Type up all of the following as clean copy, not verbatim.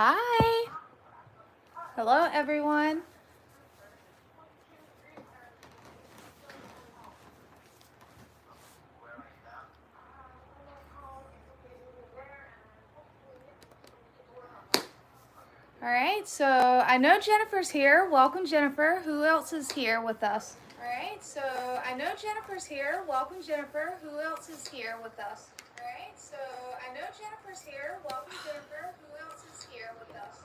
Hi. Hello, everyone. All right, so I know Jennifer's here. Welcome, Jennifer. Who else is here with us? All right, so I know Jennifer's here. Welcome, Jennifer. Who else is here with us? All right, so I know Jennifer's here. Welcome, Jennifer. Who else is here with us?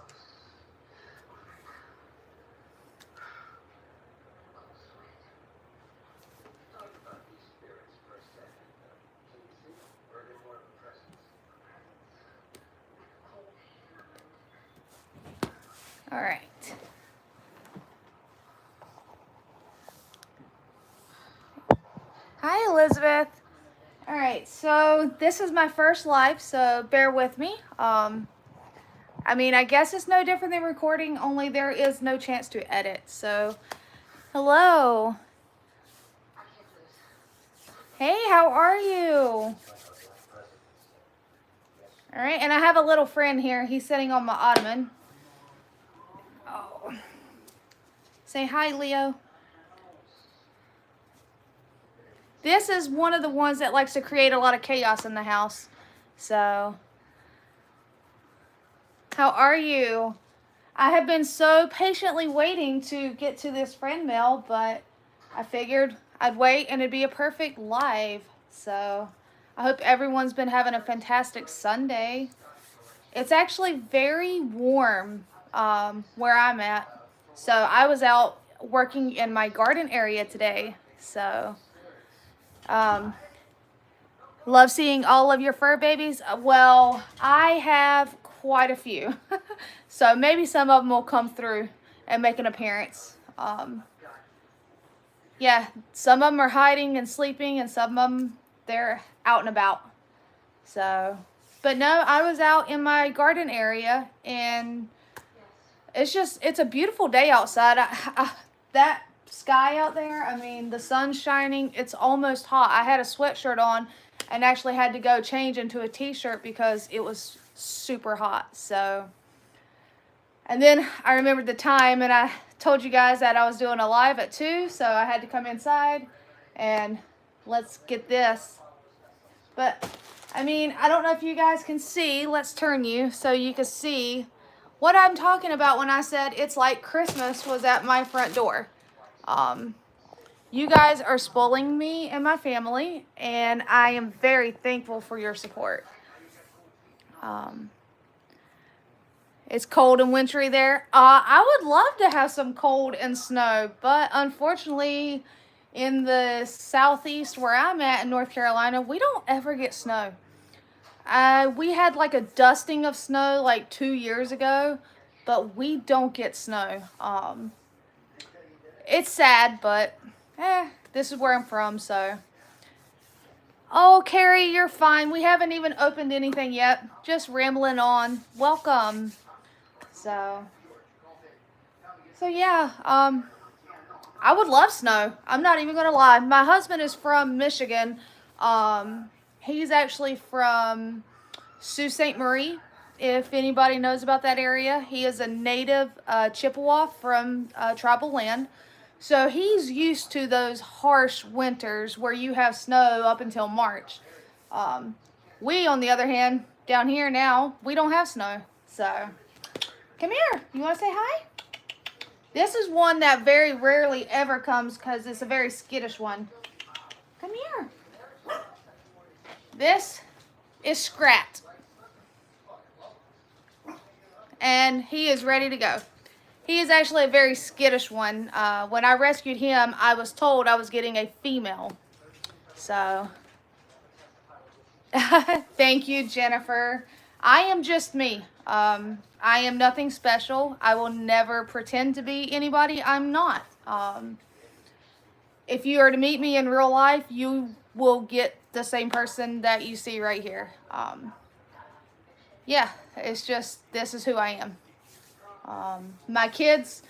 All right. Hi, Elizabeth. All right, so this is my first live, so bear with me. I guess it's no different than recording, only there is no chance to edit. So, hello. Hey, how are you? All right, and I have a little friend here. He's sitting on my ottoman. Oh. Say hi, Leo. This is one of the ones that likes to create a lot of chaos in the house. So, how are you? I have been so patiently waiting to get to this friend mail, but I figured I'd wait and it'd be a perfect live. So, I hope everyone's been having a fantastic Sunday. It's actually very warm where I'm at. So, I was out working in my garden area today. So, love seeing all of your fur babies. Well, I have quite a few. So maybe some of them will come through and make an appearance. Yeah, some of them are hiding and sleeping, and some of them, they're out and about. So, but no, I was out in my garden area, and it's a beautiful day outside. That sky out there, the sun's shining. It's almost hot. I had a sweatshirt on and actually had to go change into a t-shirt because it was super hot. So, and then I remembered the time, and I told you guys that I was doing a live at 2, so I had to come inside and let's get this. But I don't know if you guys can see. Let's turn you so you can see what I'm talking about when I said it's like Christmas was at my front door. You guys are spoiling me and my family, and I am very thankful for your support. It's cold and wintry there. I would love to have some cold and snow, but unfortunately, in the southeast where I'm at in North Carolina, we don't ever get snow. We had like a dusting of snow like 2 years ago, but we don't get snow. It's sad, but this is where I'm from, so. Oh, Carrie, you're fine. We haven't even opened anything yet. Just rambling on. Welcome. So yeah, I would love snow. I'm not even gonna lie. My husband is from Michigan. He's actually from Sault Ste. Marie. If anybody knows about that area, he is a native Chippewa from tribal land. So he's used to those harsh winters where you have snow up until March. We, on the other hand, down here now, we don't have snow. So, come here. You want to say hi? This is one that very rarely ever comes because it's a very skittish one. Come here. This is Scrat. And he is ready to go. He is actually a very skittish one. When I rescued him, I was told I was getting a female. So, thank you, Jennifer. I am just me. I am nothing special. I will never pretend to be anybody I'm not. If you are to meet me in real life, you will get the same person that you see right here. Yeah, it's just, this is who I am. My kids,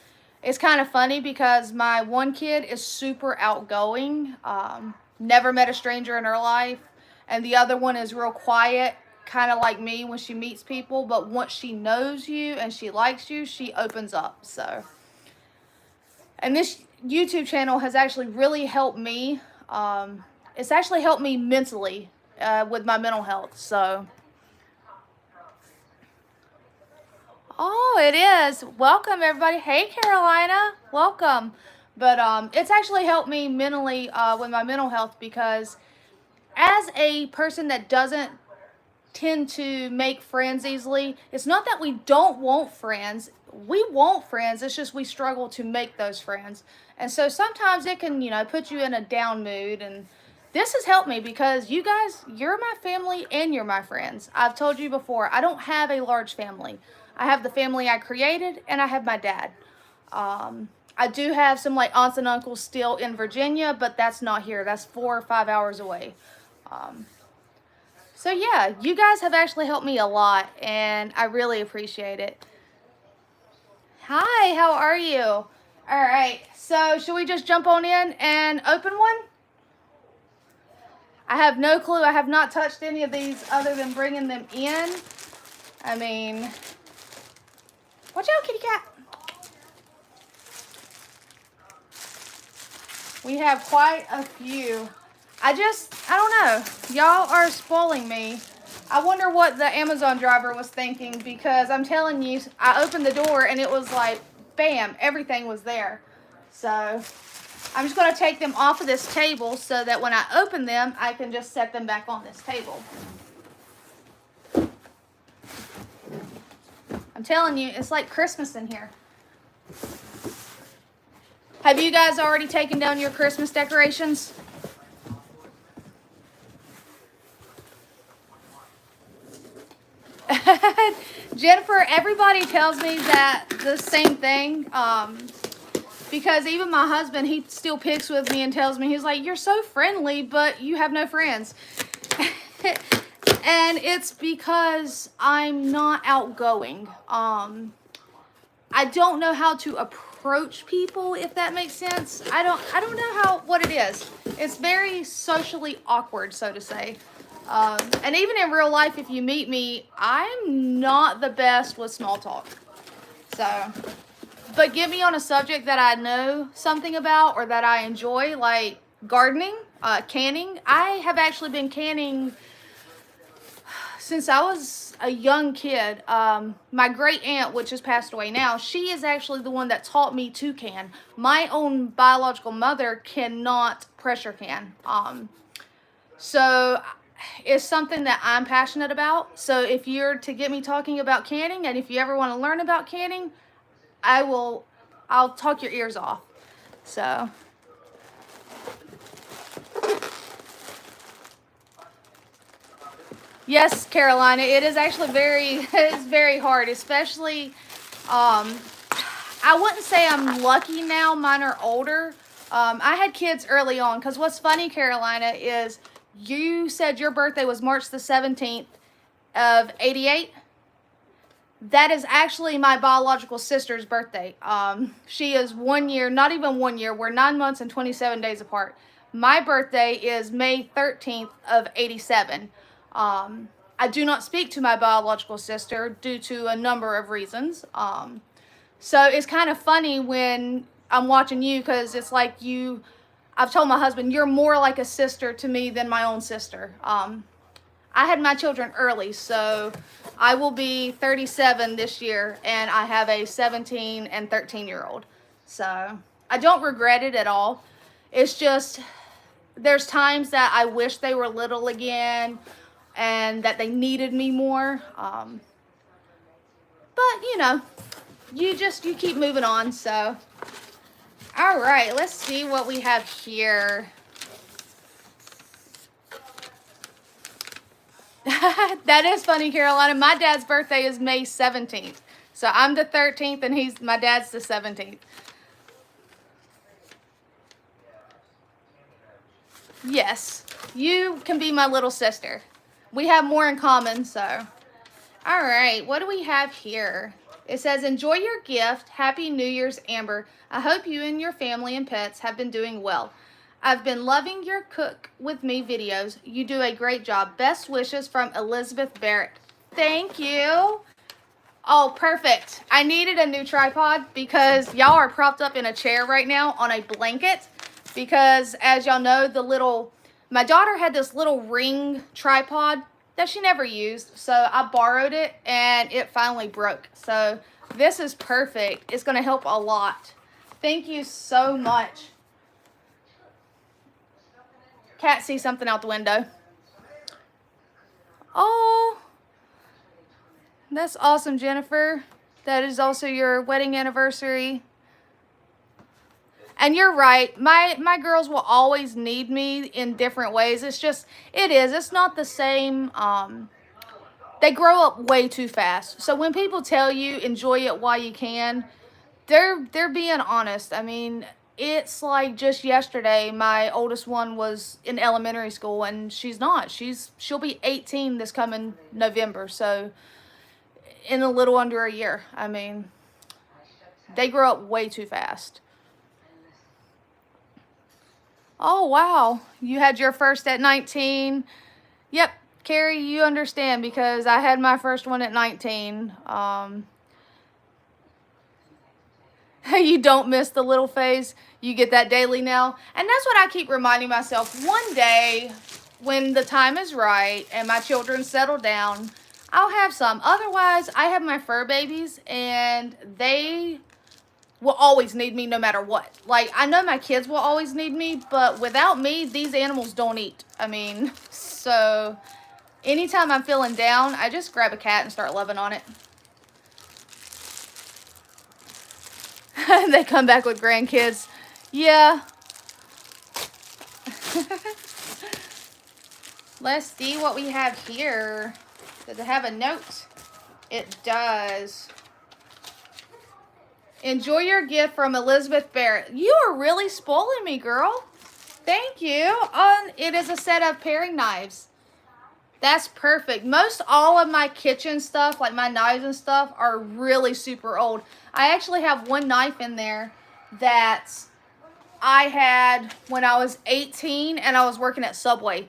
it's kind of funny because my one kid is super outgoing, never met a stranger in her life, and the other one is real quiet, kind of like me when she meets people, but once she knows you and she likes you, she opens up. So, and this YouTube channel has actually really helped me. It's actually helped me mentally with my mental health. So, oh, it is. Welcome, everybody. Hey, Carolina. Welcome. But it's actually helped me mentally with my mental health, because as a person that doesn't tend to make friends easily, it's not that we don't want friends. We want friends. It's just we struggle to make those friends. And so sometimes it can, put you in a down mood. And this has helped me because you guys, you're my family and you're my friends. I've told you before, I don't have a large family. I have the family I created, and I have my dad. I do have some like aunts and uncles still in Virginia, but that's not here. That's 4 or 5 hours away. So yeah, you guys have actually helped me a lot, and I really appreciate it. Hi, how are you? All right, so should we just jump on in and open one? I have no clue. I have not touched any of these other than bringing them in. I mean, watch out, kitty cat. We have quite a few. I don't know. Y'all are spoiling me. I wonder what the Amazon driver was thinking, because I'm telling you, I opened the door and it was like, bam, everything was there. So I'm just going to take them off of this table so that when I open them, I can just set them back on this table. I'm telling you, it's like Christmas in here. Have you guys already taken down your Christmas decorations? Jennifer, everybody tells me that the same thing, because even my husband, he still picks with me and tells me, he's like, you're so friendly, but you have no friends. And it's because I'm not outgoing. I don't know how to approach people, if that makes sense. I don't know what it is. It's very socially awkward, so to say. And even in real life, if you meet me, I'm not the best with small talk. So, but get me on a subject that I know something about or that I enjoy, like gardening, canning. I have actually been canning since I was a young kid. My great aunt, which has passed away now, she is actually the one that taught me to can. My own biological mother cannot pressure can. So it's something that I'm passionate about. So if you're to get me talking about canning, and if you ever want to learn about canning, I'll talk your ears off. So yes, Carolina, it is actually it's very hard, especially, I wouldn't say I'm lucky now. Mine are older. I had kids early on, because what's funny, Carolina, is you said your birthday was March the 17th of 88. That is actually my biological sister's birthday. She is 1 year, not even 1 year. We're 9 months and 27 days apart. My birthday is May 13th of 87. I do not speak to my biological sister due to a number of reasons. So it's kind of funny when I'm watching you, because it's like I've told my husband, you're more like a sister to me than my own sister. I had my children early, so I will be 37 this year, and I have a 17 and 13-year-old. So I don't regret it at all. It's just, there's times that I wish they were little again and that they needed me more. But, you keep moving on, so. All right, let's see what we have here. That is funny, Carolina. My dad's birthday is May 17th. So I'm the 13th and my dad's the 17th. Yes, you can be my little sister. We have more in common, so. All right, what do we have here? It says, enjoy your gift. Happy New Year's, Amber. I hope you and your family and pets have been doing well. I've been loving your Cook With Me videos. You do a great job. Best wishes from Elizabeth Barrett. Thank you. Oh, perfect. I needed a new tripod because y'all are propped up in a chair right now on a blanket because, as y'all know, my daughter had this little ring tripod that she never used, so I borrowed it and it finally broke. So this is perfect. It's going to help a lot. Thank you so much. Cat sees something out the window. Oh, that's awesome, Jennifer. That is also your wedding anniversary. And you're right. My girls will always need me in different ways. It's not the same. They grow up way too fast. So when people tell you enjoy it while you can, they're being honest. I mean, it's like just yesterday, my oldest one was in elementary school, and she's not. She'll be 18 this coming November. So in a little under a year. I mean, they grow up way too fast. Oh, wow. You had your first at 19. Yep, Carrie, you understand because I had my first one at 19. You don't miss the little phase. You get that daily now. And that's what I keep reminding myself. One day, when the time is right and my children settle down, I'll have some. Otherwise, I have my fur babies, and they will always need me no matter what. Like, I know my kids will always need me, but without me, these animals don't eat. I mean, so anytime I'm feeling down, I just grab a cat and start loving on it. They come back with grandkids. Yeah. Let's see what we have here. Does it have a note? It does. Enjoy your gift from Elizabeth Barrett. You are really spoiling me, girl. Thank you. It is a set of paring knives. That's perfect. Most all of my kitchen stuff, like my knives and stuff, are really super old. I actually have one knife in there that I had when I was 18 and I was working at Subway.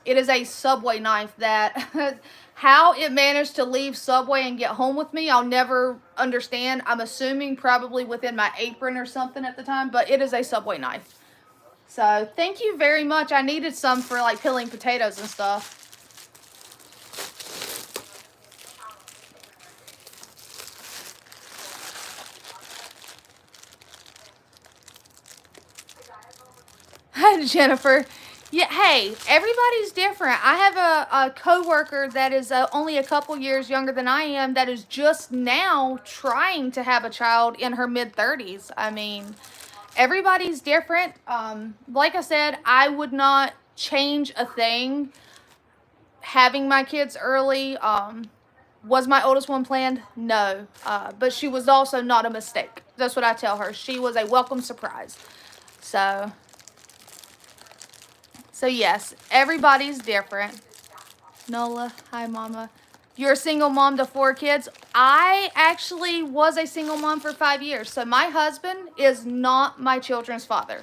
It is a Subway knife that how it managed to leave Subway and get home with me, I'll never understand. I'm assuming probably within my apron or something at the time, but it is a Subway knife. So thank you very much. I needed some for like peeling potatoes and stuff. Jennifer. Yeah, hey, everybody's different. I have a coworker that is only a couple years younger than I am that is just now trying to have a child in her mid-30s. I mean, everybody's different. Like I said, I would not change a thing having my kids early. Was my oldest one planned? No. But she was also not a mistake. That's what I tell her. She was a welcome surprise. So yes, everybody's different. Nola, hi mama. You're a single mom to 4 kids. I actually was a single mom for 5 years. So my husband is not my children's father.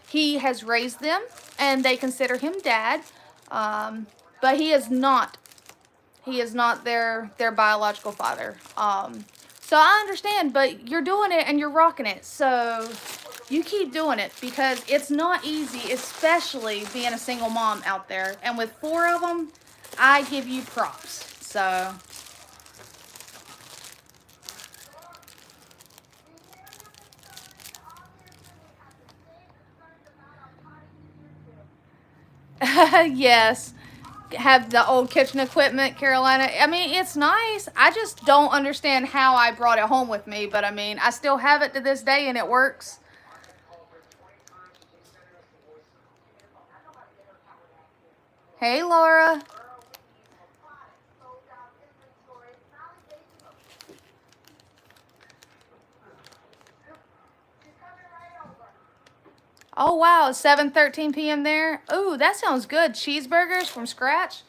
He has raised them and they consider him dad. But he is not their biological father. So I understand, but you're doing it and you're rocking it. So you keep doing it because it's not easy, especially being a single mom out there. And with 4 of them, I give you props. So yes, have the old kitchen equipment, Carolina. I mean, it's nice. I just don't understand how I brought it home with me. But I mean, I still have it to this day and it works. Hey, Laura. Oh, wow. 7:13 p.m. there. Ooh, that sounds good. Cheeseburgers from scratch.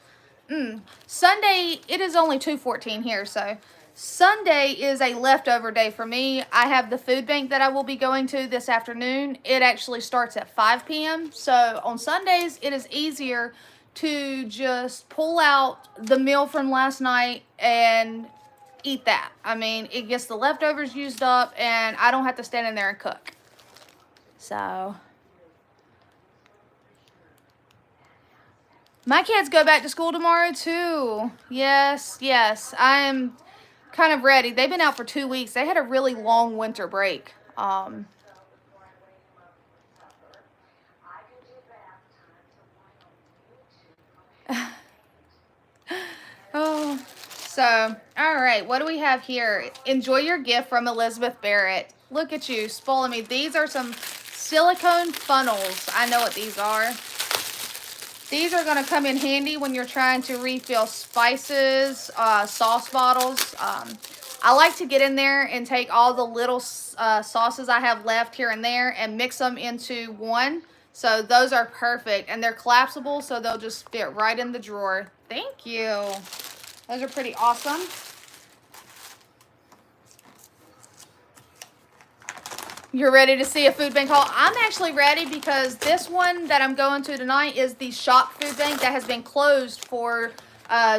Sunday, it is only 2:14 here, so Sunday is a leftover day for me. I have the food bank that I will be going to this afternoon. It actually starts at 5 p.m. So on Sundays, it is easier to just pull out the meal from last night and eat that. I mean, it gets the leftovers used up and I don't have to stand in there and cook. So my kids go back to school tomorrow too. Yes, yes. I am kind of ready. They've been out for 2 weeks. They had a really long winter break. Oh, so, all right. What do we have here? Enjoy your gift from Elizabeth Barrett. Look at you, spoiling me. These are some silicone funnels. I know what these are. These are going to come in handy when you're trying to refill spices, sauce bottles. I like to get in there and take all the little sauces I have left here and there and mix them into one. So those are perfect. And they're collapsible, so they'll just fit right in the drawer. Thank you. Those are pretty awesome. You're ready to see a food bank haul? I'm actually ready because this one that I'm going to tonight is the shop food bank that has been closed for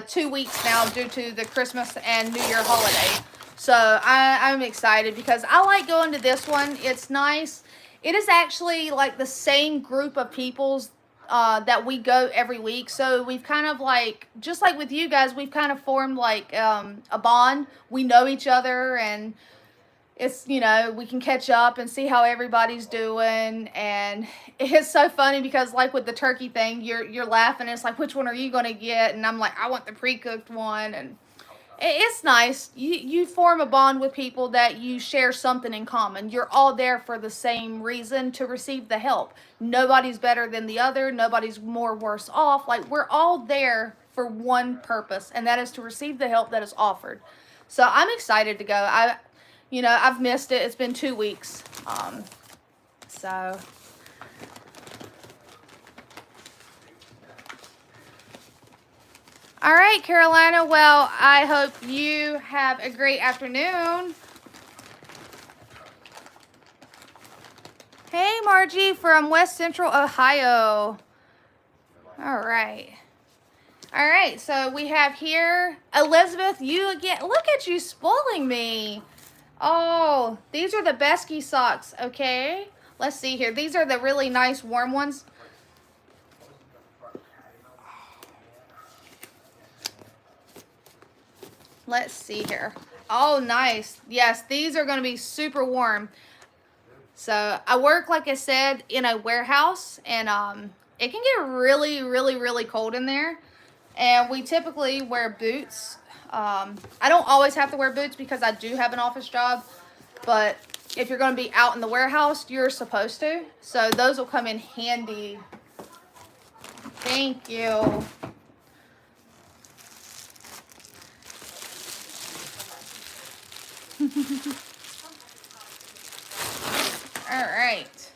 2 weeks now due to the Christmas and New Year holiday. So I'm excited because I like going to this one. It's nice. It is actually like the same group of people's that we go every week. So we've kind of like, just like with you guys, we've kind of formed like a bond. We know each other and it's, you know, we can catch up and see how everybody's doing. And it's so funny because like with the turkey thing, you're laughing. It's like, which one are you going to get? And I'm like, I want the pre-cooked one. And it's nice. You form a bond with people that you share something in common. You're all there for the same reason, to receive the help. Nobody's better than the other. Nobody's more worse off. Like, we're all there for one purpose, and that is to receive the help that is offered. So I'm excited to go. I've missed it. It's been 2 weeks. So all right, Carolina. Well, I hope you have a great afternoon. Hey, Margie from West Central Ohio. All right. All right, so we have here Elizabeth, you again. Look at you spoiling me. Oh, these are the Besky socks, okay? Let's see here. These are the really nice warm ones. Let's see here. Oh, nice. Yes, these are going to be super warm. So I work, like I said, in a warehouse, and it can get really, really, really cold in there. And we typically wear boots. I don't always have to wear boots because I do have an office job. But if you're going to be out in the warehouse, you're supposed to. So those will come in handy. Thank you. All right.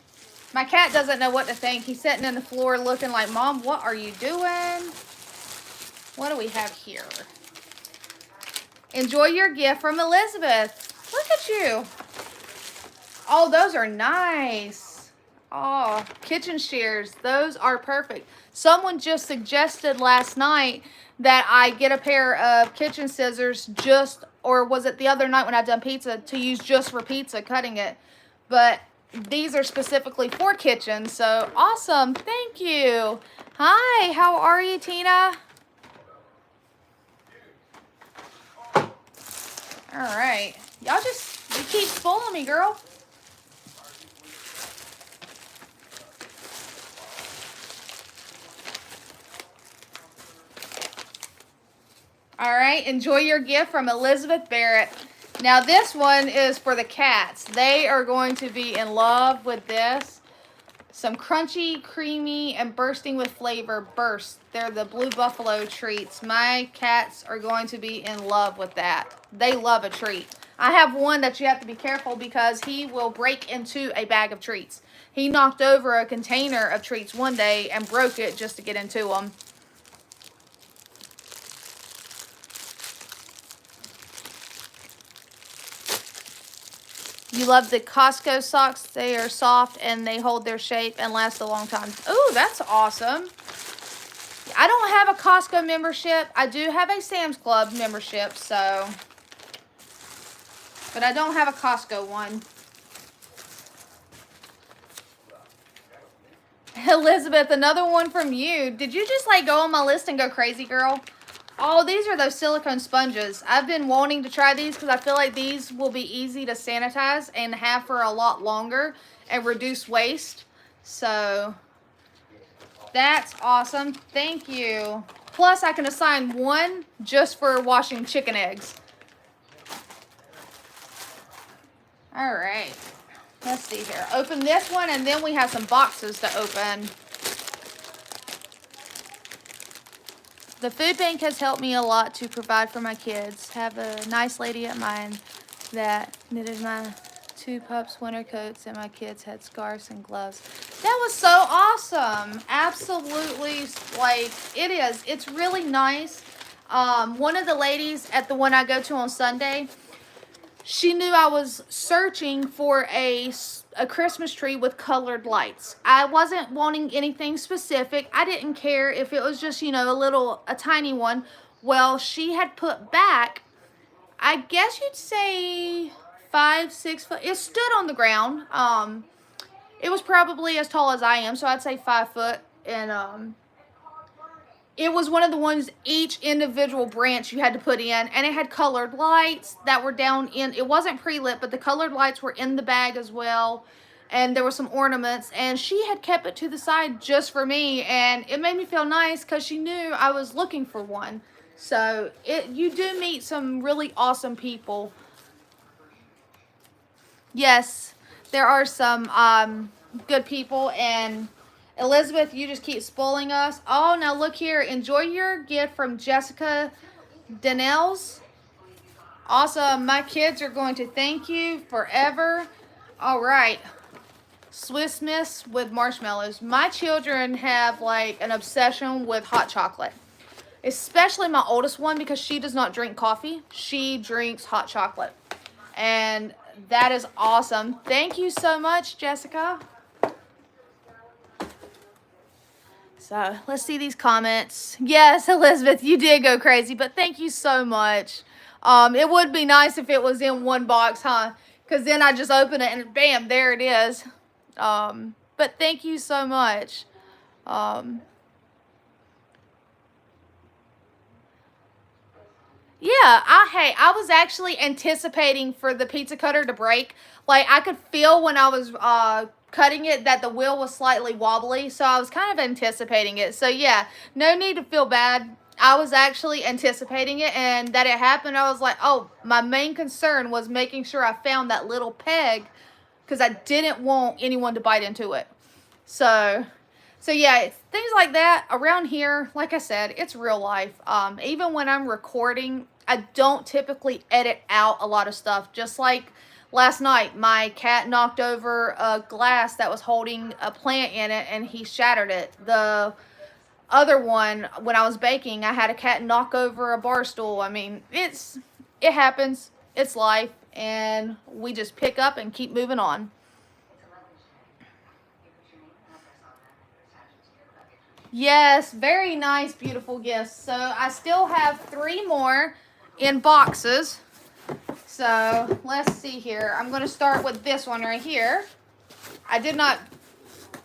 My cat doesn't know what to think. He's sitting in the floor looking like, Mom, what are you doing? What do we have here? Enjoy your gift from Elizabeth. Look at you. Oh, those are nice. Oh, kitchen shears. Those are perfect. Someone just suggested last night that I get a pair of kitchen scissors or was it the other night when I done pizza, to use just for pizza, cutting it. But these are specifically for kitchen, so awesome. Thank you. Hi, how are you, Tina? All right. You keep spoiling me, girl. All right, enjoy your gift from Elizabeth Barrett. Now this one is for the cats. They are going to be in love with this. Some crunchy, creamy, and bursting with flavor bursts. They're the Blue Buffalo treats. My cats are going to be in love with that. They love a treat. I have one that you have to be careful because he will break into a bag of treats. He knocked over a container of treats one day and broke it just to get into them. You love the Costco socks. They are soft and they hold their shape and last a long time. Oh, that's awesome. I don't have a Costco membership. I do have a Sam's Club membership, so. But I don't have a Costco one. Elizabeth, another one from you. Did you just like go on my list and go crazy, girl? Oh, these are those silicone sponges. I've been wanting to try these because I feel like these will be easy to sanitize and have for a lot longer and reduce waste. So that's awesome. Thank you. Plus, I can assign one just for washing chicken eggs. All right. Let's see here. Open this one, and then we have some boxes to open. The food bank has helped me a lot to provide for my kids. Have a nice lady at mine that knitted my 2 pups' winter coats, and my kids had scarves and gloves. That was so awesome. Absolutely, like, it is. It's really nice. One of the ladies at the one I go to on Sunday, she knew I was searching for a Christmas tree with colored lights. I wasn't wanting anything specific. I didn't care if it was just, you know, a tiny one. Well, she had put back, I guess you'd say 5, 6 foot. It stood on the ground. It was probably as tall as I am, so I'd say 5 foot. And it was one of the ones, each individual branch you had to put in, and it had colored lights that were down in, it wasn't pre-lit, but the colored lights were in the bag as well, and there were some ornaments, and she had kept it to the side just for me, and it made me feel nice because she knew I was looking for one. So you do meet some really awesome people. Yes, there are some good people, and Elizabeth, you just keep spoiling us. Oh, now look here. Enjoy your gift from Jessica Danels. Awesome. My kids are going to thank you forever. All right. Swiss Miss with marshmallows. My children have like an obsession with hot chocolate. Especially my oldest one, because she does not drink coffee. She drinks hot chocolate. And that is awesome. Thank you so much, Jessica. So let's see these comments. Yes, Elizabeth, you did go crazy, but thank you so much. It would be nice if it was in one box, huh? Because then I just open it and bam, there it is. But thank you so much. Yeah, I was actually anticipating for the pizza cutter to break. Like, I could feel when I was cutting it that the wheel was slightly wobbly, so I was kind of anticipating it. So yeah, no need to feel bad. I was actually anticipating it, and that it happened, I was like, oh, my main concern was making sure I found that little peg, because I didn't want anyone to bite into it. So yeah, things like that around here, like I said, it's real life. Even when I'm recording, I don't typically edit out a lot of stuff. Just like last night, my cat knocked over a glass that was holding a plant in it, and he shattered it. The other one, when I was baking, I had a cat knock over a bar stool. I mean, it happens. It's life, and we just pick up and keep moving on. Yes, very nice, beautiful gifts. So I still have 3 more in boxes. So let's see here. I'm going to start with this one right here. I did not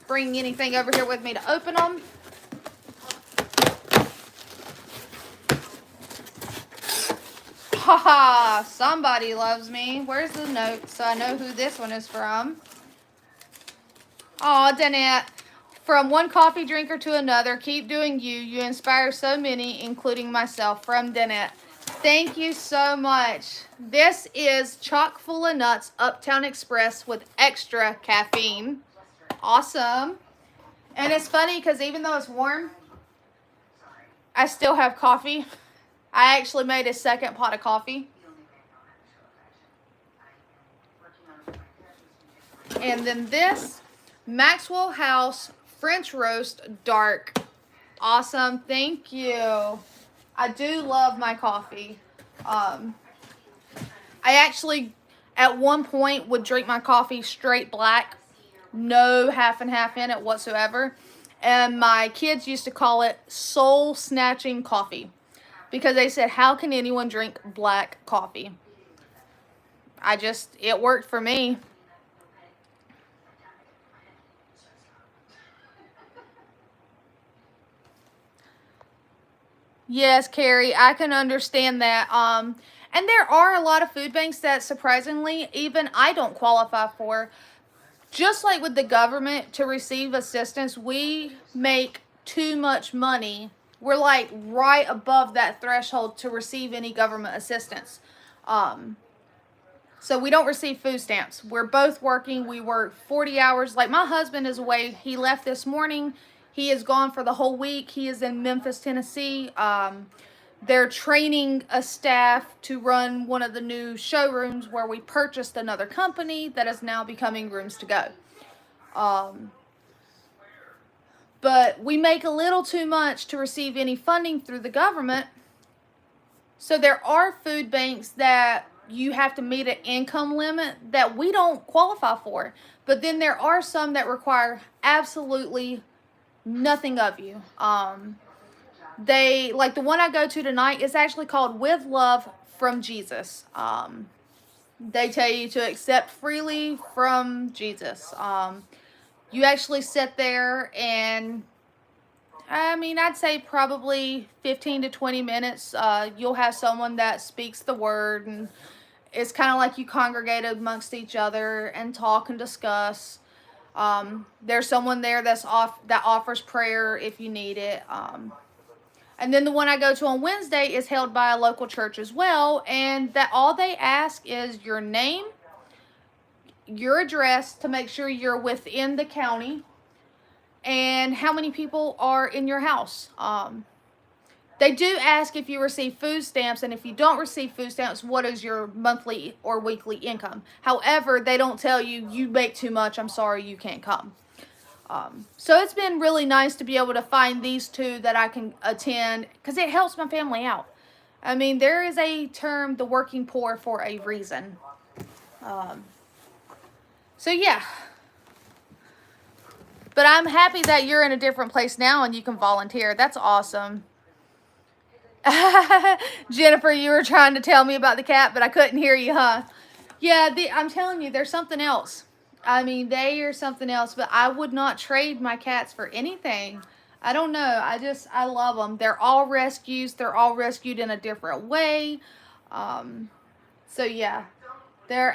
bring anything over here with me to open them. Haha, somebody loves me. Where's the note so I know who this one is from? Aw, Danette. From one coffee drinker to another, keep doing you. You inspire so many, including myself. From Danette. Thank you so much. This is chock full of nuts Uptown Express with extra caffeine. Awesome. And it's funny because even though it's warm, I still have coffee. I actually made a second pot of coffee. And then this Maxwell House French Roast Dark. Awesome. Thank you. I do love my coffee. I at one point would drink my coffee straight black, no half and half in it whatsoever. And my kids used to call it soul snatching coffee because they said, how can anyone drink black coffee? It worked for me. Yes, Carrie, I can understand that. And there are a lot of food banks that surprisingly, even I don't qualify for. Just like with the government, to receive assistance, we make too much money. We're like right above that threshold to receive any government assistance. So we don't receive food stamps. We're both working. We work 40 hours. Like my husband is away. He left this morning. He is gone for the whole week. He is in Memphis, Tennessee. They're training a staff to run one of the new showrooms where we purchased another company that is now becoming Rooms to Go. But we make a little too much to receive any funding through the government. So there are food banks that you have to meet an income limit that we don't qualify for. But then there are some that require absolutely nothing of you. They, like the one I go to tonight, is actually called With Love from Jesus. They tell you to accept freely from Jesus. You actually sit there and, I mean, I'd say probably 15 to 20 minutes. You'll have someone that speaks the word, and it's kind of like you congregate amongst each other and talk and discuss. There's someone there that offers prayer if you need it. And then the one I go to on Wednesday is held by a local church as well, and that all they ask is your name, your address to make sure you're within the county, and how many people are in your house. They do ask if you receive food stamps, and if you don't receive food stamps, what is your monthly or weekly income. However, they don't tell you, you make too much, I'm sorry, you can't come. So it's been really nice to be able to find these two that I can attend, because it helps my family out. I mean, there is a term, the working poor, for a reason. So yeah. But I'm happy that you're in a different place now and you can volunteer. That's awesome. Jennifer, you were trying to tell me about the cat, but I couldn't hear you, huh? Yeah, I'm telling you, there's something else. I mean, they are something else, but I would not trade my cats for anything. I don't know. I love them. They're all rescues. They're all rescued in a different way. So yeah, they're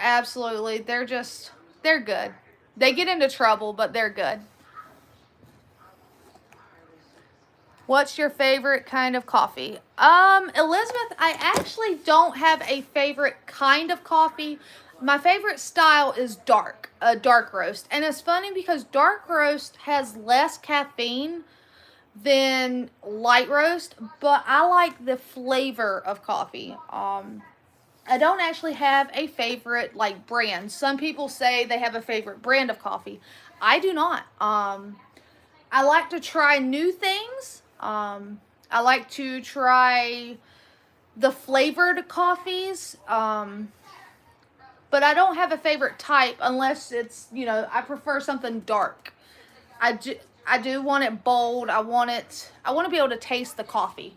good. They get into trouble, but they're good. What's your favorite kind of coffee? Elizabeth, I actually don't have a favorite kind of coffee. My favorite style is dark roast. And it's funny because dark roast has less caffeine than light roast, but I like the flavor of coffee. I don't actually have a favorite like brand. Some people say they have a favorite brand of coffee. I do not. I like to try new things. I like to try the flavored coffees. But I don't have a favorite type unless it's, I prefer something dark. I do want it bold. I want to be able to taste the coffee.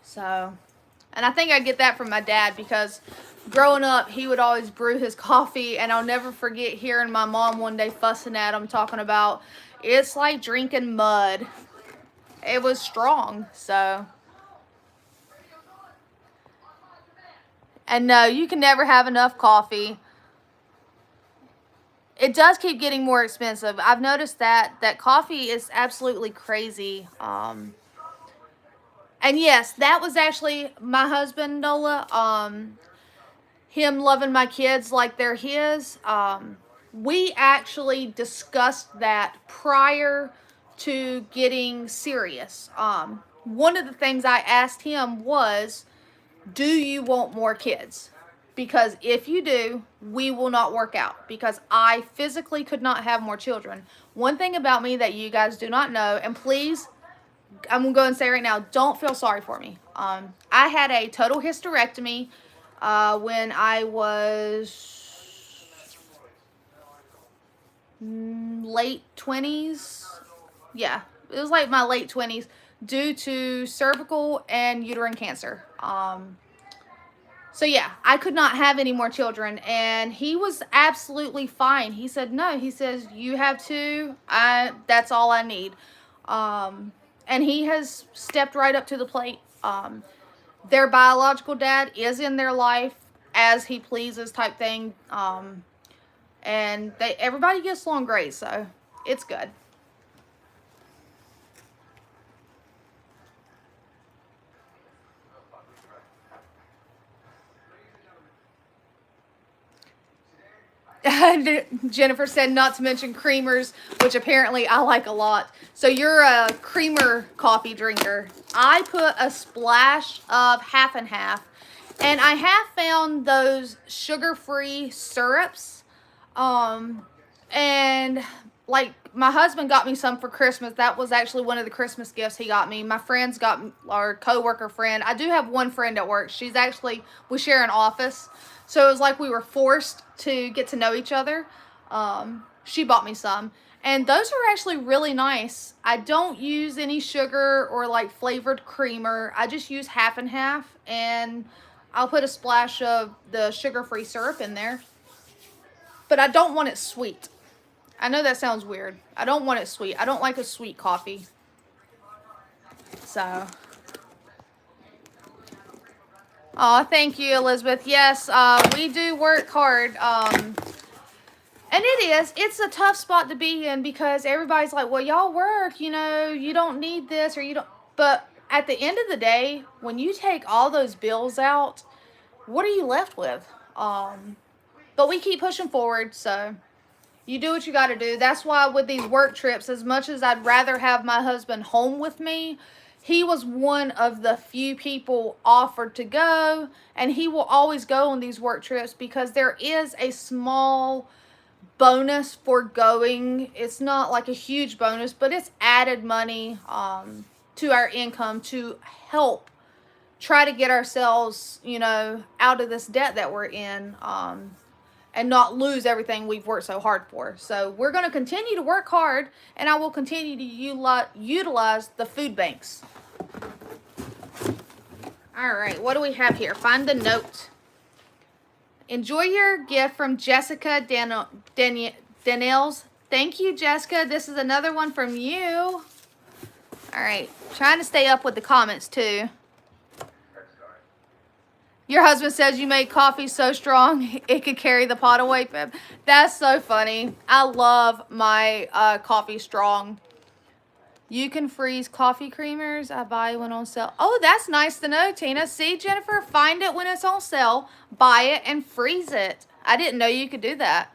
So, and I think I get that from my dad because growing up, he would always brew his coffee, and I'll never forget hearing my mom one day fussing at him, talking about, it's like drinking mud. It was strong, so. And no, you can never have enough coffee. It does keep getting more expensive. I've noticed that coffee is absolutely crazy. And yes, that was actually my husband, Nola. Him loving my kids like they're his. We actually discussed that prior to getting serious. One of the things I asked him was, do you want more kids? Because if you do, we will not work out, because I physically could not have more children. One thing about me that you guys do not know, and please, I'm going to go and say right now, don't feel sorry for me. I had a total hysterectomy when I was late 20s. Yeah, it was like my late 20s due to cervical and uterine cancer. So yeah, I could not have any more children, and he was absolutely fine. He said, no, he says, you have two, that's all I need. And he has stepped right up to the plate. Their biological dad is in their life as he pleases type thing. And everybody gets along great, so it's good. Jennifer said not to mention creamers, which apparently I like a lot. So you're a creamer coffee drinker. I put a splash of half and half. And I have found those sugar-free syrups. And like my husband got me some for Christmas. That was actually one of the Christmas gifts he got me. My friends got, our coworker friend. I do have one friend at work. She's actually, we share an office. So it was like we were forced to get to know each other. She bought me some. And those are actually really nice. I don't use any sugar or like flavored creamer. I just use half and half. And I'll put a splash of the sugar-free syrup in there. But I don't want it sweet. I know that sounds weird. I don't want it sweet. I don't like a sweet coffee. So. Oh, thank you, Elizabeth. Yes, we do work hard. And it's a tough spot to be in because everybody's like, well, y'all work, you know, you don't need this or you don't. But at the end of the day, when you take all those bills out, what are you left with? But we keep pushing forward, so you do what you got to do. That's why with these work trips, as much as I'd rather have my husband home with me, he was one of the few people offered to go, and he will always go on these work trips because there is a small bonus for going. It's not like a huge bonus, but it's added money to our income to help try to get ourselves, you know, out of this debt that we're in, and not lose everything we've worked so hard for. So we're going to continue to work hard, and I will continue to utilize the food banks. All right, what do we have here? Find the note. Enjoy your gift from Jessica Daniels. Thank you, Jessica. This is another one from you. All right, trying to stay up with the comments too. Your husband says you make coffee so strong it could carry the pot away. That's so funny. I love my coffee strong. You can freeze coffee creamers. I buy when on sale. Oh, that's nice to know, Tina. See, Jennifer, find it when it's on sale, buy it, and freeze it. I didn't know you could do that.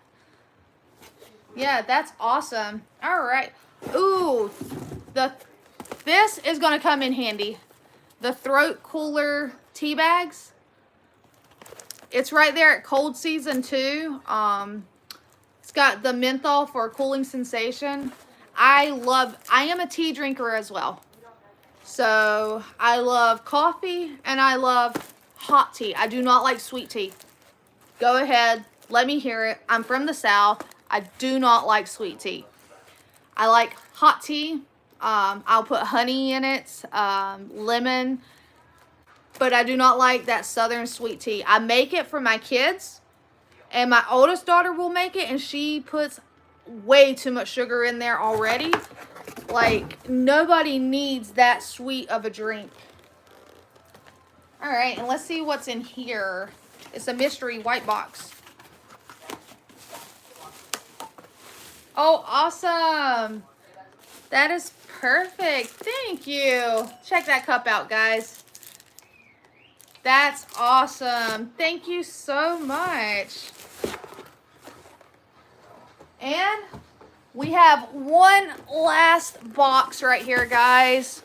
Yeah, that's awesome. All right. Ooh, this is going to come in handy. The throat cooler tea bags. It's right there at cold season too. It's got the menthol for a cooling sensation. I am a tea drinker as well. So I love coffee and I love hot tea. I do not like sweet tea. Go ahead, let me hear it. I'm from the South. I do not like sweet tea. I like hot tea. I'll put honey in it, lemon. But I do not like that southern sweet tea. I make it for my kids. And my oldest daughter will make it. And she puts way too much sugar in there already. Like, nobody needs that sweet of a drink. Alright, and let's see what's in here. It's a mystery white box. Oh, awesome. That is perfect. Thank you. Check that cup out, guys. That's awesome. Thank you so much. And we have one last box right here, guys.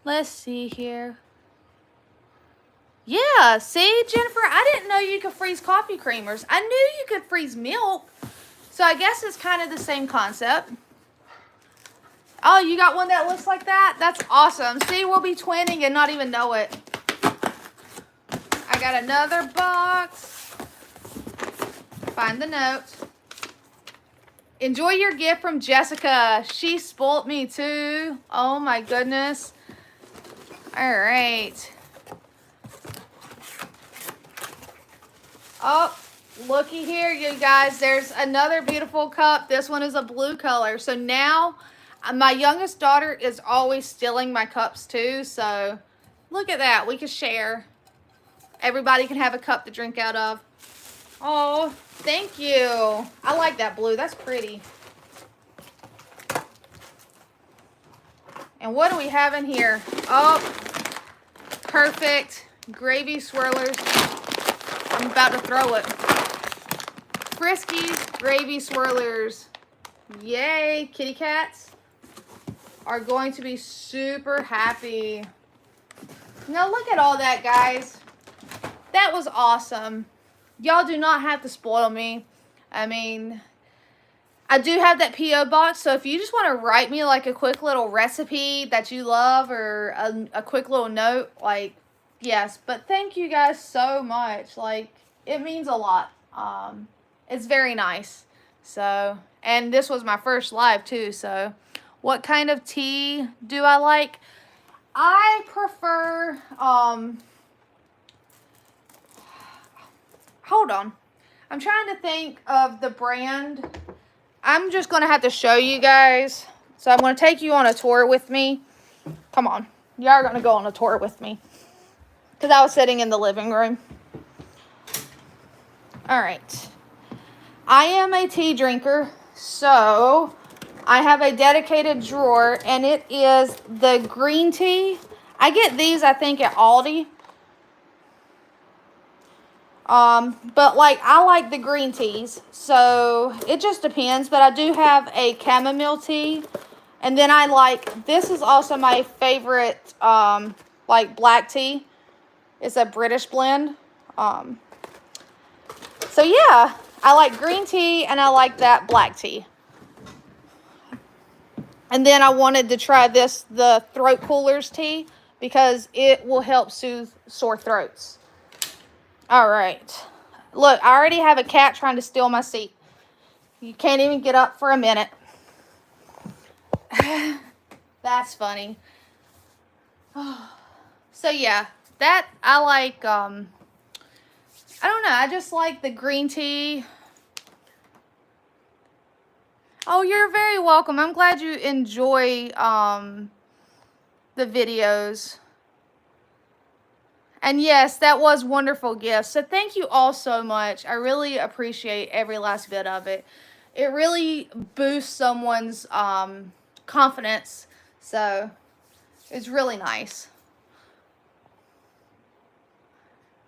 Let's see here. Yeah, see, Jennifer, I didn't know you could freeze coffee creamers. I knew you could freeze milk. So I guess it's kind of the same concept. Oh, you got one that looks like that? That's awesome. See, we'll be twinning and not even know it. I got another box. Find the note. Enjoy your gift from Jessica. She spoilt me too. Oh my goodness. All right. Oh, looky here, you guys. There's another beautiful cup. This one is a blue color. So now my youngest daughter is always stealing my cups too. So look at that. We can share. Everybody can have a cup to drink out of. Oh, thank you. I like that blue. That's pretty. And what do we have in here? Oh, perfect. Gravy swirlers. I'm about to throw it. Friskies gravy swirlers. Yay, kitty cats are going to be super happy. Now look at all that, guys. That was awesome. Y'all do not have to spoil me. I mean, I do have that P.O. box, so if you just want to write me like a quick little recipe that you love or a quick little note, like, yes. But thank you guys so much. Like, it means a lot. It's very nice. So, and this was my first live too, so what kind of tea do I like? I prefer, hold on. I'm trying to think of the brand. I'm just going to have to show you guys. So I'm going to take you on a tour with me. Come on. You are going to go on a tour with me. Because I was sitting in the living room. Alright. I am a tea drinker. So I have a dedicated drawer. And it is the green tea. I get these, I think, at Aldi. But like, I like the green teas, so it just depends, but I do have a chamomile tea, and then I like, this is also my favorite, like black tea. It's a British blend. So yeah, I like green tea, and I like that black tea. And then I wanted to try this, the throat coolers tea, because it will help soothe sore throats. All right. Look, I already have a cat trying to steal my seat. You can't even get up for a minute. That's funny. So yeah, that I like, I don't know, I just like the green tea. Oh, you're very welcome. I'm glad you enjoy the videos. And yes, that was wonderful gifts. So thank you all so much. I really appreciate every last bit of it. It really boosts someone's confidence. So it's really nice.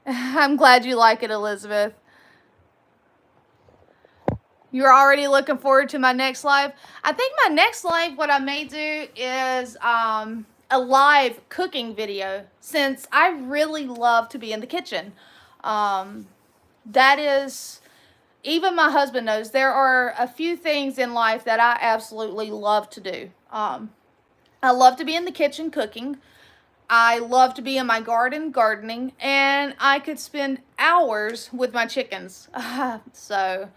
I'm glad you like it, Elizabeth. You're already looking forward to my next live? I think my next live, what I may do is a live cooking video, since I really love to be in the kitchen. That is, even my husband knows, there are a few things in life that I absolutely love to do. I love to be in the kitchen cooking. I love to be in my garden gardening, and I could spend hours with my chickens. So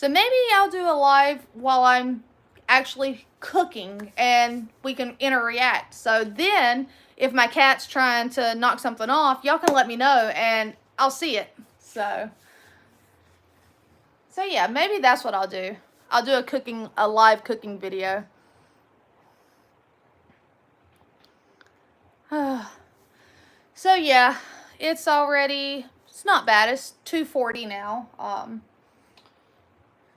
maybe I'll do a live while I'm actually cooking and we can interact. So then if my cat's trying to knock something off, y'all can let me know and I'll see it. So yeah, maybe that's what I'll do. I'll do a live cooking video. So yeah, it's not bad. It's 2:40 now.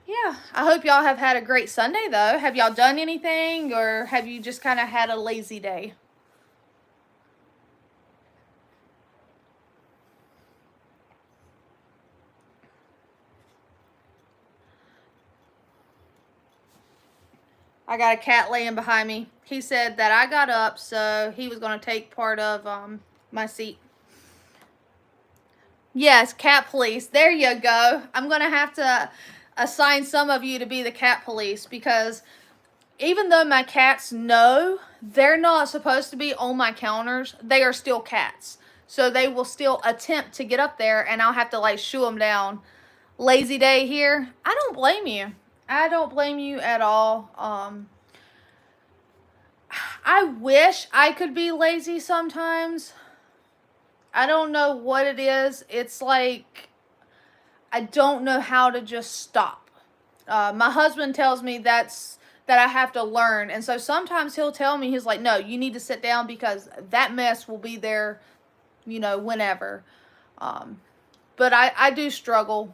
Yeah, I hope y'all have had a great Sunday, though. Have y'all done anything, or have you just kind of had a lazy day? I got a cat laying behind me. He said that I got up, so he was going to take part of my seat. Yes, cat police. There you go. I'm going to have to assign some of you to be the cat police, because even though my cats know they're not supposed to be on my counters, they are still cats. So they will still attempt to get up there, and I'll have to like shoo them down. Lazy day here. I don't blame you. I don't blame you at all. I wish I could be lazy sometimes. I don't know what it is. It's like I don't know how to just stop. My husband tells me that I have to learn. And so sometimes he'll tell me, he's like, no, you need to sit down because that mess will be there, you know, whenever. But I do struggle.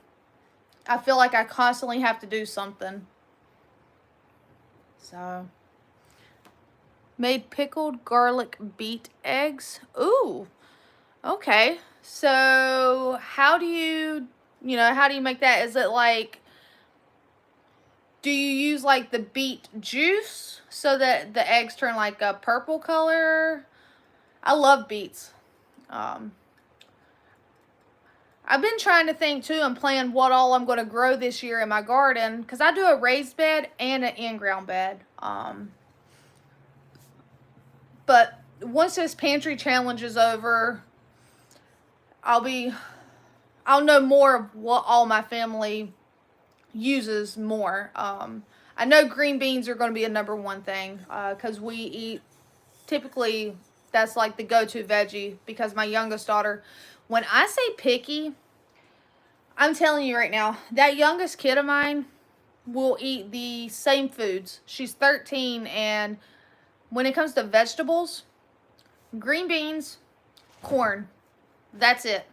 I feel like I constantly have to do something. So, made pickled garlic beet eggs. Ooh, okay. So, how do you make that? Is it like, do you use like the beet juice so that the eggs turn like a purple color? I love beets. I've been trying to think too and plan what all I'm going to grow this year in my garden, because I do a raised bed and an in-ground bed. But once this pantry challenge is over, I'll know more of what all my family uses more. I know green beans are going to be a #1 thing, because we eat, typically that's like the go-to veggie, because my youngest daughter, when I say picky, I'm telling you right now, that youngest kid of mine will eat the same foods. She's 13, and when it comes to vegetables, green beans, corn, that's it.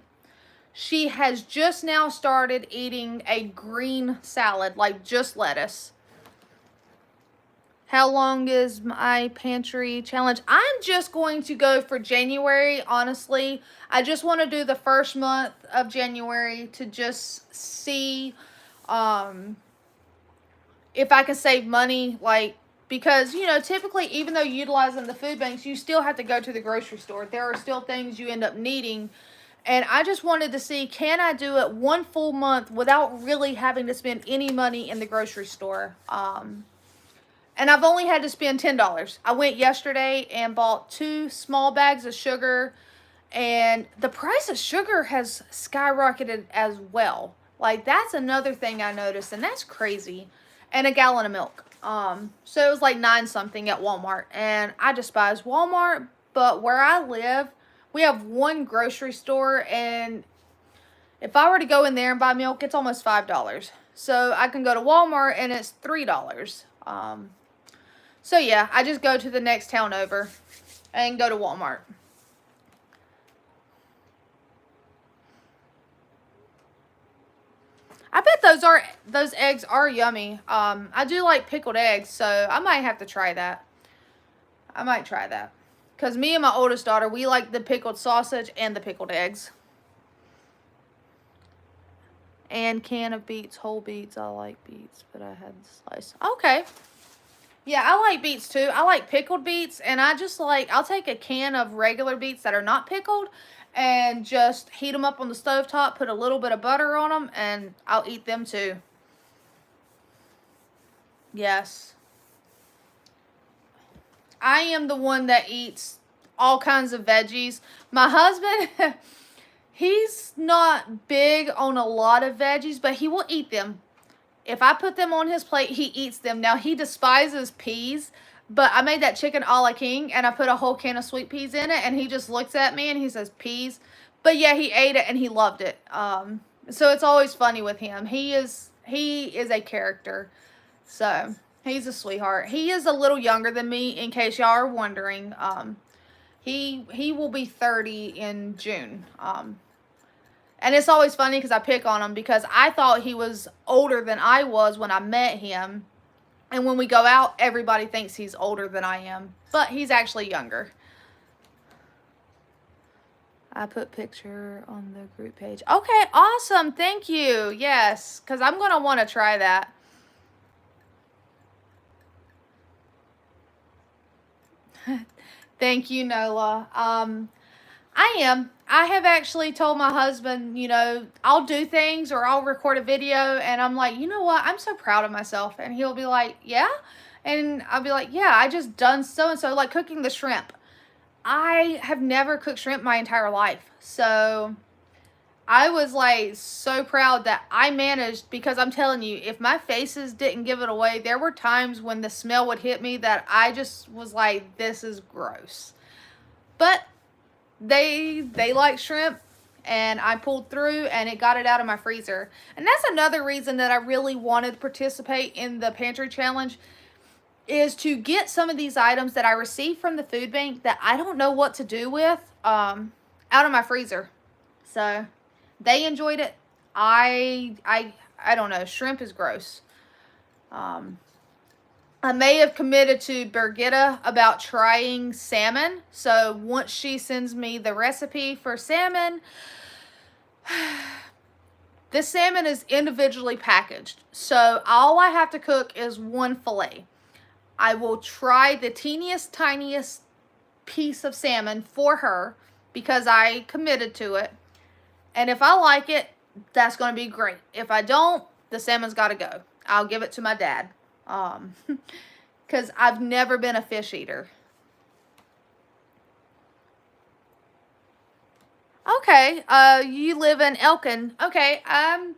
She has just now started eating a green salad, like just lettuce. How long is my pantry challenge? I'm just going to go for January, honestly. I just want to do the first month of January to just see if I can save money, like, because, you know, typically, even though utilizing the food banks, you still have to go to the grocery store. There are still things you end up needing. And I just wanted to see, can I do it one full month without really having to spend any money in the grocery store? And I've only had to spend $10. I went yesterday and bought 2 small bags of sugar, and the price of sugar has skyrocketed as well. Like, that's another thing I noticed, and that's crazy. And a gallon of milk. So it was like 9 something at Walmart, and I despise Walmart, but where I live, we have one grocery store, and if I were to go in there and buy milk, it's almost $5. So I can go to Walmart and it's $3. So yeah, I just go to the next town over and go to Walmart. I bet those eggs are yummy. I do like pickled eggs, so I might have to try that. I might try that. Because me and my oldest daughter, we like the pickled sausage and the pickled eggs. And can of beets, whole beets. I like beets, but I had slice. Okay. Yeah, I like beets too. I like pickled beets, and I'll take a can of regular beets that are not pickled and just heat them up on the stovetop, put a little bit of butter on them, and I'll eat them too. Yes. I am the one that eats all kinds of veggies. My husband, he's not big on a lot of veggies, but he will eat them. If I put them on his plate, he eats them. Now, he despises peas, but I made that chicken a la king, and I put a whole can of sweet peas in it, and he just looks at me, and he says, peas. But yeah, he ate it, and he loved it. So it's always funny with him. He is a character. So, he's a sweetheart. He is a little younger than me, in case y'all are wondering. He will be 30 in June. And it's always funny because I pick on him because I thought he was older than I was when I met him. And when we go out, everybody thinks he's older than I am. But he's actually younger. I put picture on the group page. Okay, awesome. Thank you. Yes, because I'm going to want to try that. Thank you, Nola. I have actually told my husband, you know, I'll do things or I'll record a video, and I'm like, you know what? I'm so proud of myself. And he'll be like, yeah? And I'll be like, yeah, I just done so-and-so, like cooking the shrimp. I have never cooked shrimp my entire life. So I was like so proud that I managed, because I'm telling you, if my faces didn't give it away, there were times when the smell would hit me that I just was like, this is gross. But they like shrimp, and I pulled through and it got it out of my freezer. And that's another reason that I really wanted to participate in the pantry challenge, is to get some of these items that I received from the food bank that I don't know what to do with, out of my freezer. So they enjoyed it. I don't know. Shrimp is gross. Um, I may have committed to Birgitta about trying salmon. So once she sends me the recipe for salmon, this salmon is individually packaged. So all I have to cook is one fillet. I will try the teeniest, tiniest piece of salmon for her because I committed to it. And if I like it, that's going to be great. If I don't, the salmon's got to go. I'll give it to my dad. Because I've never been a fish eater. Okay, you live in Elkin. Okay, I've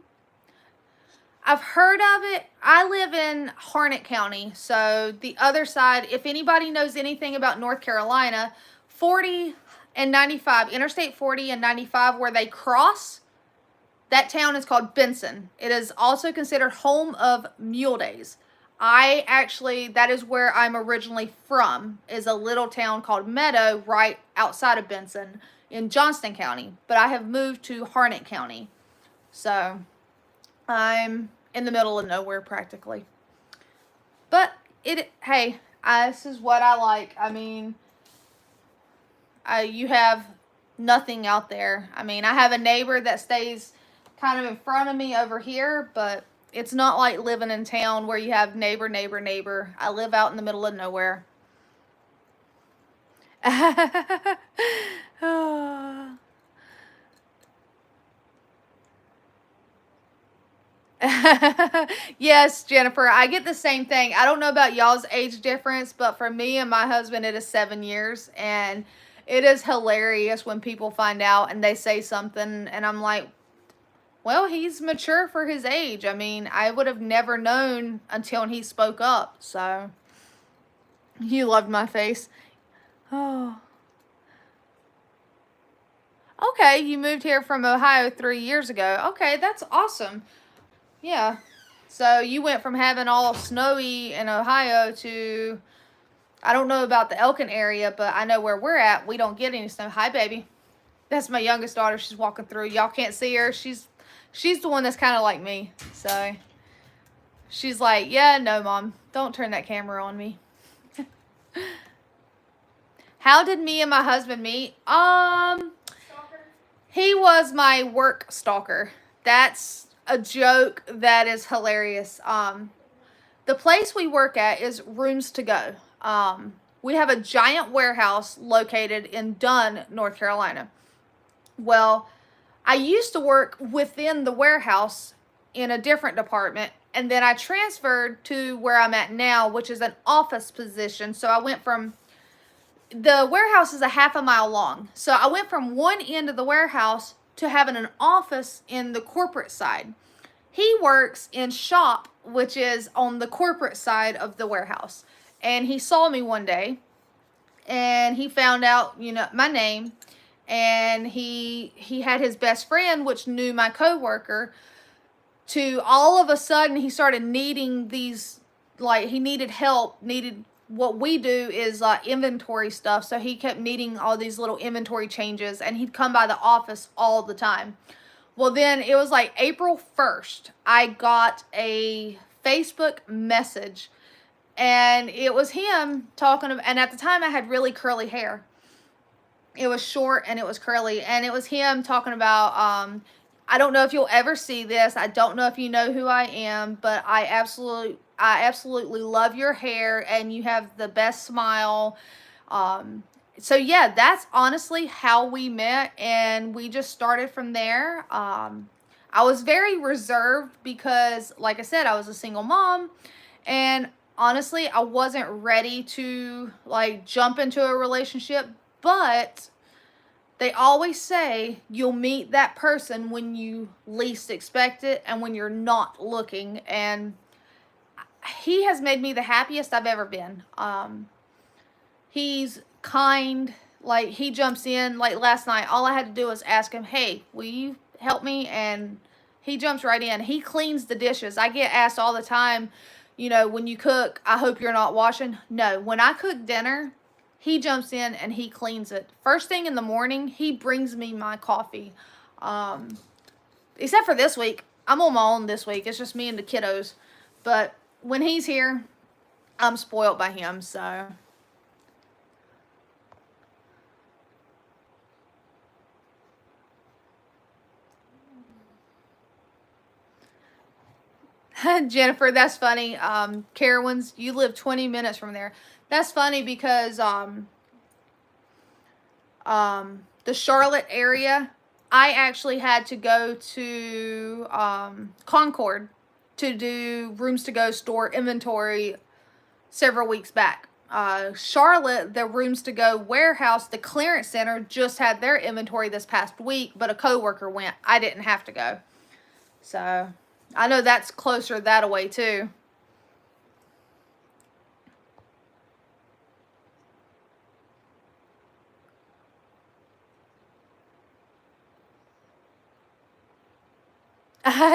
heard of it. I live in Harnett County, so the other side. If anybody knows anything about North Carolina, 40 and 95, Interstate 40 and 95, where they cross, that town is called Benson. It is also considered home of Mule Days. That is where I'm originally from, is a little town called Meadow right outside of Benson in Johnston County. But I have moved to Harnett County. So I'm in the middle of nowhere practically. But hey, this is what I like. I mean, you have nothing out there. I mean, I have a neighbor that stays kind of in front of me over here, but it's not like living in town where you have neighbor, neighbor, neighbor. I live out in the middle of nowhere. Yes, Jennifer, I get the same thing. I don't know about y'all's age difference, but for me and my husband, it is 7 years. And it is hilarious when people find out and they say something, and I'm like, well, he's mature for his age. I mean, I would have never known until he spoke up. So, you loved my face. Oh. Okay, you moved here from Ohio 3 years ago. Okay, that's awesome. Yeah. So, you went from having all snowy in Ohio to, I don't know about the Elkin area, but I know where we're at, we don't get any snow. Hi, baby. That's my youngest daughter. She's walking through. Y'all can't see her. She's the one that's kind of like me. So she's like, yeah, no, Mom, don't turn that camera on me. How did me and my husband meet? He was my work stalker. That's a joke that is hilarious. The place we work at is Rooms to Go. We have a giant warehouse located in Dunn, North Carolina. Well, I used to work within the warehouse in a different department, and then I transferred to where I'm at now, which is an office position. So I went from, the warehouse is a half a mile long. So I went from one end of the warehouse to having an office in the corporate side. He works in shop, which is on the corporate side of the warehouse. And he saw me one day, and he found out, my name. And he had his best friend, which knew my coworker, to all of a sudden he started needing these, like, he needed help, needed, what we do is inventory stuff. So he kept needing all these little inventory changes, and he'd come by the office all the time. Well, then it was like April 1st, I got a Facebook message, and it was him talking about, and at the time I had really curly hair. It was short and it was curly, and it was him talking about, I don't know if you'll ever see this. I don't know if you know who I am, but I absolutely love your hair, and you have the best smile. So yeah, that's honestly how we met, and we just started from there. I was very reserved because, like I said, I was a single mom, and honestly, I wasn't ready to like jump into a relationship. But they always say you'll meet that person when you least expect it and when you're not looking. And he has made me the happiest I've ever been. He's kind. Like, he jumps in. Like, last night, all I had to do was ask him, hey, will you help me? And he jumps right in. He cleans the dishes. I get asked all the time, you know, when you cook, I hope you're not washing. No, when I cook dinner, he jumps in and he cleans it. First thing in the morning, he brings me my coffee. Except for this week. I'm on my own this week. It's just me and the kiddos. But when he's here, I'm spoiled by him, so... Jennifer, that's funny. Carowinds, you live 20 minutes from there. That's funny because the Charlotte area, I actually had to go to Concord to do Rooms to Go store inventory several weeks back. Charlotte, the Rooms to Go warehouse, the clearance center, just had their inventory this past week, but a coworker went. I didn't have to go. So... I know that's closer that way too.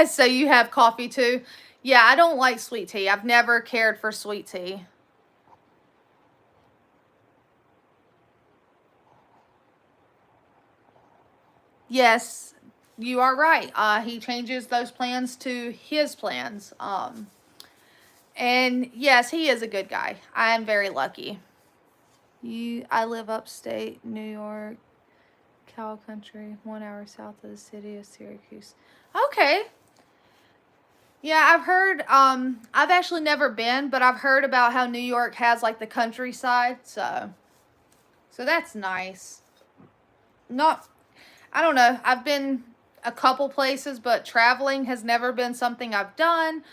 So you have coffee too? Yeah, I don't like sweet tea. I've never cared for sweet tea. Yes, you are right. He changes those plans to his plans. And yes, he is a good guy. I am very lucky. I live upstate New York, Cow Country, 1 hour south of the city of Syracuse. Okay. Yeah, I've heard, I've actually never been, but I've heard about how New York has, like, the countryside, so that's nice. Not, I don't know, I've been a couple places, but traveling has never been something I've done.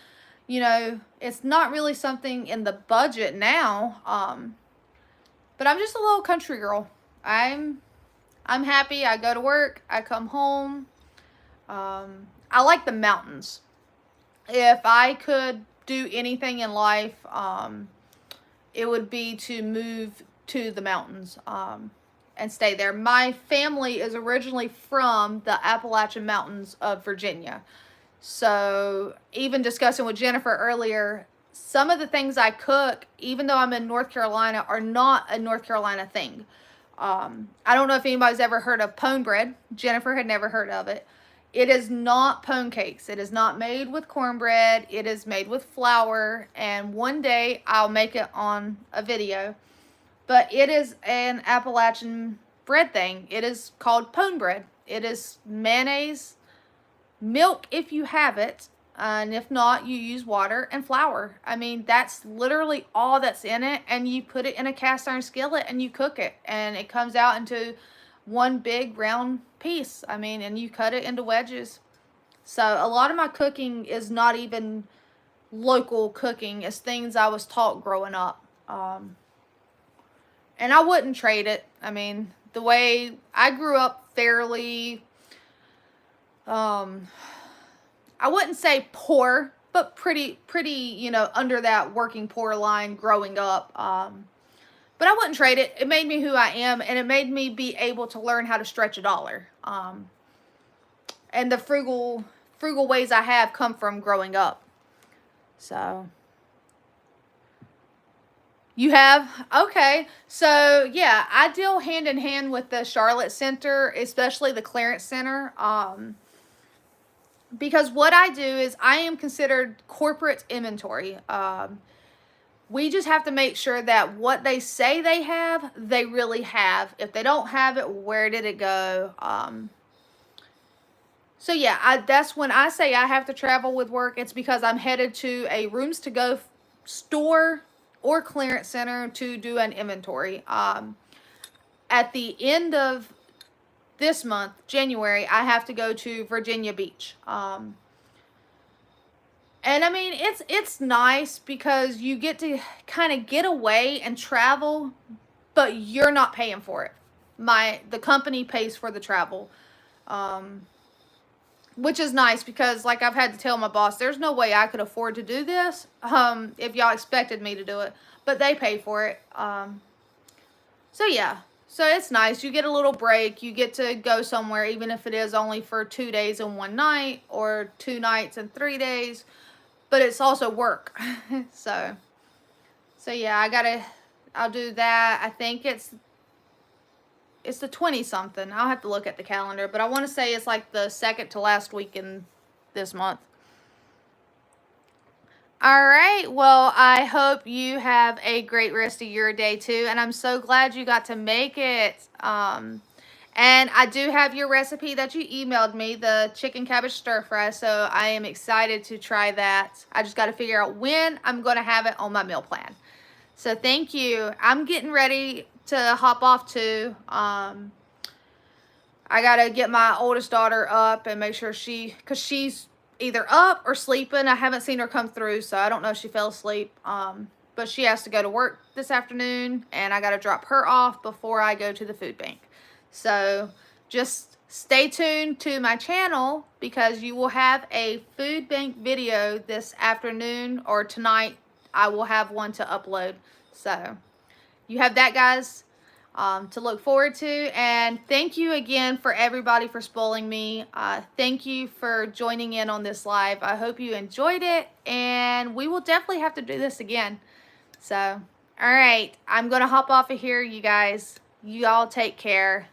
You know, it's not really something in the budget now, but I'm just a little country girl. I'm happy. I go to work, I come home. I like the mountains. If I could do anything in life, it would be to move to the mountains and stay there. My family is originally from the Appalachian Mountains of Virginia. So even discussing with Jennifer earlier, some of the things I cook, even though I'm in North Carolina, are not a North Carolina thing. I don't know if anybody's ever heard of pone bread. Jennifer had never heard of it. It is not pone cakes. It is not made with cornbread. It is made with flour. And one day I'll make it on a video. But it is an Appalachian bread thing. It is called pone bread. It is mayonnaise, milk if you have it, and if not, you use water and flour. I mean, that's literally all that's in it, and you put it in a cast iron skillet and you cook it, and it comes out into one big round piece. I mean, and you cut it into wedges. So a lot of my cooking is not even local cooking. It's things I was taught growing up. And I wouldn't trade it. I mean, the way I grew up fairly, I wouldn't say poor, but pretty, you know, under that working poor line growing up. But I wouldn't trade it. It made me who I am, and it made me be able to learn how to stretch a dollar. And the frugal ways I have come from growing up. So... You have? Okay. So, yeah, I deal hand in hand with the Charlotte Center, especially the clearance center. Because what I do is I am considered corporate inventory. We just have to make sure that what they say they have, they really have. If they don't have it, where did it go? So, yeah, that's when I say I have to travel with work. It's because I'm headed to a Rooms to Go store or clearance center to do an inventory. At the end of this month, January, I have to go to Virginia Beach. And I mean, it's nice because you get to kind of get away and travel, but you're not paying for it. the company pays for the travel. Which is nice because, like, I've had to tell my boss, there's no way I could afford to do this if y'all expected me to do it. But they pay for it. So, yeah. So, it's nice. You get a little break. You get to go somewhere, even if it is only for 2 days and 1 night or 2 nights and 3 days. But it's also work. So, yeah, I'll do that. I think it's the 20-something. I'll have to look at the calendar, but I want to say it's like the second to last week in this month. All right. Well, I hope you have a great rest of your day too, and I'm so glad you got to make it. And I do have your recipe that you emailed me, the chicken cabbage stir fry, so I am excited to try that. I just got to figure out when I'm going to have it on my meal plan. So thank you. I'm getting ready to hop off too. I gotta get my oldest daughter up and make sure because she's either up or sleeping. I haven't seen her come through, so I don't know if she fell asleep. But she has to go to work this afternoon, and I gotta drop her off before I go to the food bank. So just stay tuned to my channel because you will have a food bank video this afternoon, or tonight I will have one to upload. So you have that, guys, to look forward to. And thank you again for everybody for spoiling me. Thank you for joining in on this live. I hope you enjoyed it, and we will definitely have to do this again. So, all right, I'm going to hop off of here, you guys. You all take care.